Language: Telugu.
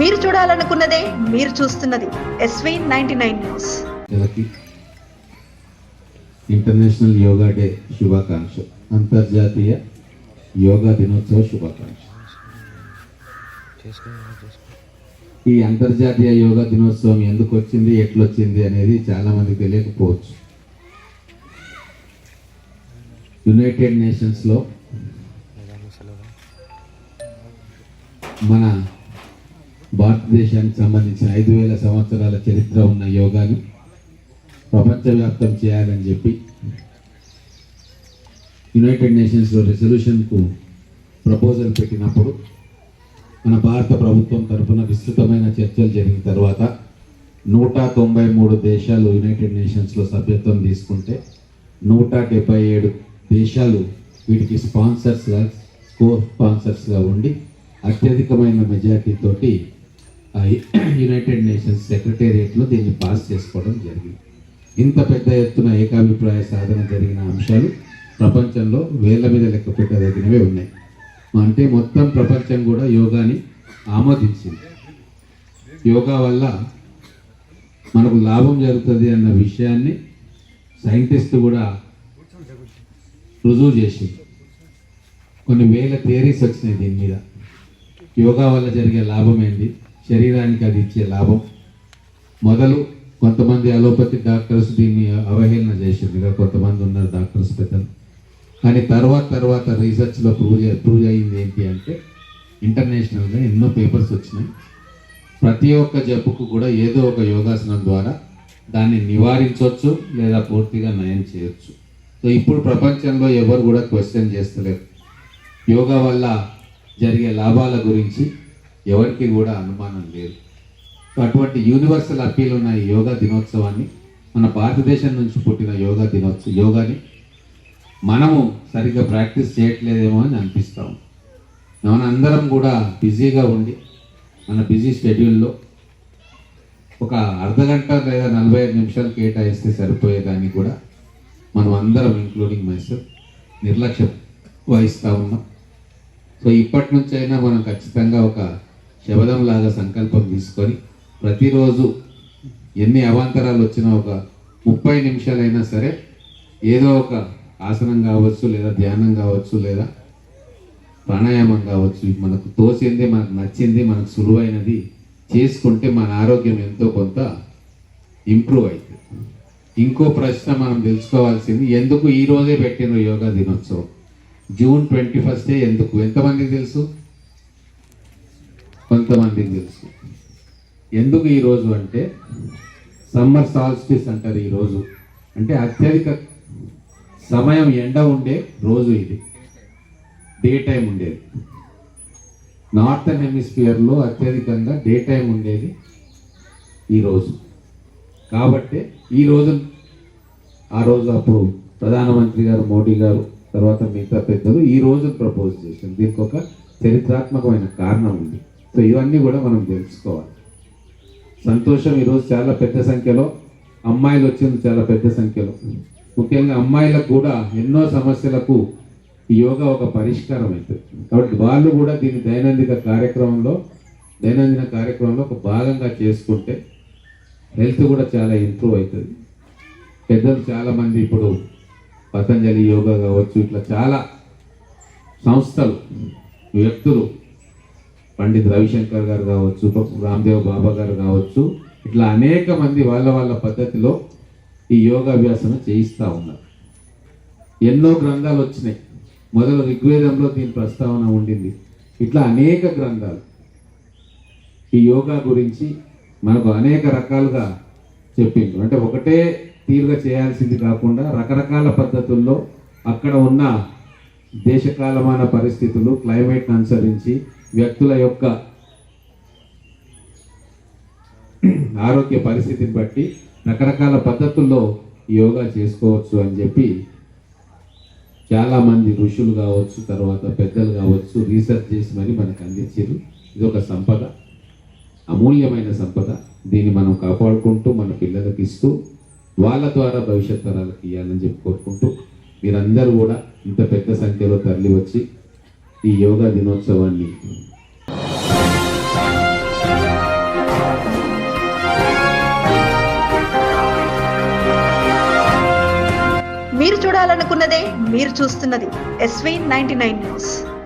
మీరు చూడాలనుకున్నదే మీరు చూస్తున్నది SV99 news. International yoga day శుభాకాంక్ష, అంతర్జాతీయ యోగా దినోత్సవ శుభాకాంక్ష. ఈ అంతర్జాతీయ యోగా దినోత్సవం ఎందుకు వచ్చింది, ఎట్లొచ్చింది అనేది చాలా మందికి తెలియకపోవచ్చు. యునైటెడ్ నేషన్స్లో మన భారతదేశానికి సంబంధించిన 5000 సంవత్సరాల చరిత్ర ఉన్న యోగాను ప్రపంచవ్యాప్తం చేయాలని చెప్పి యునైటెడ్ నేషన్స్లో రెజల్యూషన్కు ప్రపోజల్ పెట్టినప్పుడు మన భారత ప్రభుత్వం తరఫున విస్తృతమైన చర్చలు జరిగిన తర్వాత 193 దేశాలు యునైటెడ్ నేషన్స్లో సభ్యత్వం తీసుకుంటే 177 దేశాలు వీటికి స్పాన్సర్స్గా ఉండి అత్యధికమైన మెజారిటీతోటి యునైటెడ్ నేషన్స్ సెక్రటేరియట్లో దీన్ని పాస్ చేసుకోవడం జరిగింది. ఇంత పెద్ద ఎత్తున ఏకాభిప్రాయ సాధన జరిగిన అంశాలు ప్రపంచంలో వేల మీద లెక్క పెట్టదగినవే ఉన్నాయి. అంటే మొత్తం ప్రపంచం కూడా యోగాని ఆమోదించింది. యోగా వల్ల మనకు లాభం జరుగుతుంది అన్న విషయాన్ని సైంటిస్ట్ కూడా రుజువు చేసింది. కొన్ని వేల థియరీస్ వచ్చినాయి దీని మీద. యోగా వల్ల జరిగే లాభం ఏంటి, శరీరానికి అది ఇచ్చే లాభం. మొదలు కొంతమంది అలోపతి డాక్టర్స్ దీన్ని అవహేళన చేసింది, కొంతమంది ఉన్నారు డాక్టర్స్ పెద్దలు. కానీ తర్వాత రీసెర్చ్లో ప్రూవ్ అయింది ఏంటి అంటే ఇంటర్నేషనల్గా ఎన్నో పేపర్స్ వచ్చినాయి. ప్రతి ఒక్క జబ్బుకు కూడా ఏదో ఒక యోగాసనం ద్వారా దాన్ని నివారించవచ్చు లేదా పూర్తిగా నయం చేయొచ్చు. సో ఇప్పుడు ప్రపంచంలో ఎవరు కూడా క్వశ్చన్ చేస్తలేరు. యోగా వల్ల జరిగే లాభాల గురించి ఎవరికి కూడా అనుమానం లేదు. అటువంటి యూనివర్సల్ అప్పీల్ ఉన్న ఈ యోగా దినోత్సవాన్ని, మన భారతదేశం నుంచి పుట్టిన యోగాని మనము సరిగ్గా ప్రాక్టీస్ చేయట్లేదేమో అని అనిపిస్తాము. మన అందరం కూడా బిజీగా ఉండి మన బిజీ షెడ్యూల్లో ఒక అర్ధగంట లేదా 45 నిమిషాలు కేటాయిస్తే సరిపోయేదాన్ని కూడా మనం అందరం ఇంక్లూడింగ్ మైసెల్ఫ్ నిర్లక్ష్యం వహిస్తూ ఉన్నాం. సో ఇప్పటి నుంచైనా మనం ఖచ్చితంగా ఒక శబదంలాగా సంకల్పం తీసుకొని ప్రతిరోజు ఎన్ని అవాంతరాలు వచ్చినా ఒక 30 నిమిషాలైనా సరే ఏదో ఒక ఆసనం కావచ్చు, లేదా ధ్యానం కావచ్చు, లేదా ప్రాణాయామం కావచ్చు, మనకు తోచింది, మనకు నచ్చింది, మనకు సులువైనది చేసుకుంటే మన ఆరోగ్యం ఎంతో కొంత ఇంప్రూవ్ అవుతుంది. ఇంకో ప్రశ్న మనం తెలుసుకోవాల్సింది, ఎందుకు ఈ రోజే పెట్టిన యోగా దినోత్సవం జూన్ 21 ఎందుకు? ఎంతమందికి తెలుసు? కొంతమందికి తెలుసు. ఎందుకు ఈరోజు అంటే సమ్మర్ సాల్స్టిస్ అంటారు. ఈరోజు అంటే అత్యధిక సమయం ఎండ ఉండే రోజు, ఇది డే టైం ఉండేది. నార్థన్ హెమిస్ఫియర్లో అత్యధికంగా డే టైం ఉండేది ఈరోజు. కాబట్టి ఈరోజు ఆ రోజు అప్పుడు ప్రధానమంత్రి గారు మోడీ గారు తర్వాత మిగతా పెద్దలు ఈ రోజు ప్రపోజ్ చేశారు. దీనికి ఒక చరిత్రాత్మకమైన కారణం ఉంది. సో ఇవన్నీ కూడా మనం తెలుసుకోవాలి. సంతోషం, ఈరోజు చాలా పెద్ద సంఖ్యలో అమ్మాయిలు వచ్చింది, చాలా పెద్ద సంఖ్యలో. ముఖ్యంగా అమ్మాయిలకు కూడా ఎన్నో సమస్యలకు ఈ యోగా ఒక పరిష్కారం అవుతుంది. కాబట్టి వాళ్ళు కూడా దీన్ని దైనందిన కార్యక్రమంలో ఒక భాగంగా చేసుకుంటే హెల్త్ కూడా చాలా ఇంప్రూవ్ అవుతుంది. పెద్దలు చాలామంది ఇప్పుడు పతంజలి యోగా కావచ్చు, ఇట్లా చాలా సంస్థలు, వ్యక్తులు, పండిత్ రవిశంకర్ గారు కావచ్చు, రామ్దేవ్ బాబా గారు కావచ్చు, ఇట్లా అనేక మంది వాళ్ళ పద్ధతిలో ఈ యోగాభ్యాసన చేయిస్తూ ఉన్నారు. ఎన్నో గ్రంథాలు వచ్చినాయి. మొదలు ఋగ్వేదంలో దీని ప్రస్తావన ఉండింది. ఇట్లా అనేక గ్రంథాలు ఈ యోగా గురించి మనకు అనేక రకాలుగా చెప్పింది. అంటే ఒకటే తీరుగా చేయాల్సింది కాకుండా రకరకాల పద్ధతుల్లో అక్కడ ఉన్న దేశకాలమాన పరిస్థితులు, క్లైమేట్ని అనుసరించి వ్యక్తుల యొక్క ఆరోగ్య పరిస్థితిని బట్టి రకరకాల పద్ధతుల్లో యోగా చేసుకోవచ్చు అని చెప్పి చాలామంది ఋషులు కావచ్చు, తర్వాత పెద్దలు కావచ్చు రీసెర్చ్ చేసి మరి మనకు అందించారు. ఇది ఒక సంపద, అమూల్యమైన సంపద. దీన్ని మనం కాపాడుకుంటూ మన పిల్లలకి ఇస్తూ వాళ్ళ ద్వారా భవిష్యత్ తరాలకు ఇవ్వాలని చెప్పి కోరుకుంటూ మీరందరూ కూడా ఇంత పెద్ద సంఖ్యలో తరలి వచ్చి ఈ యోగా దినోత్సవాన్ని మీరు చూడాలనుకున్నదే మీరు చూస్తున్నది SV 99 న్యూస్.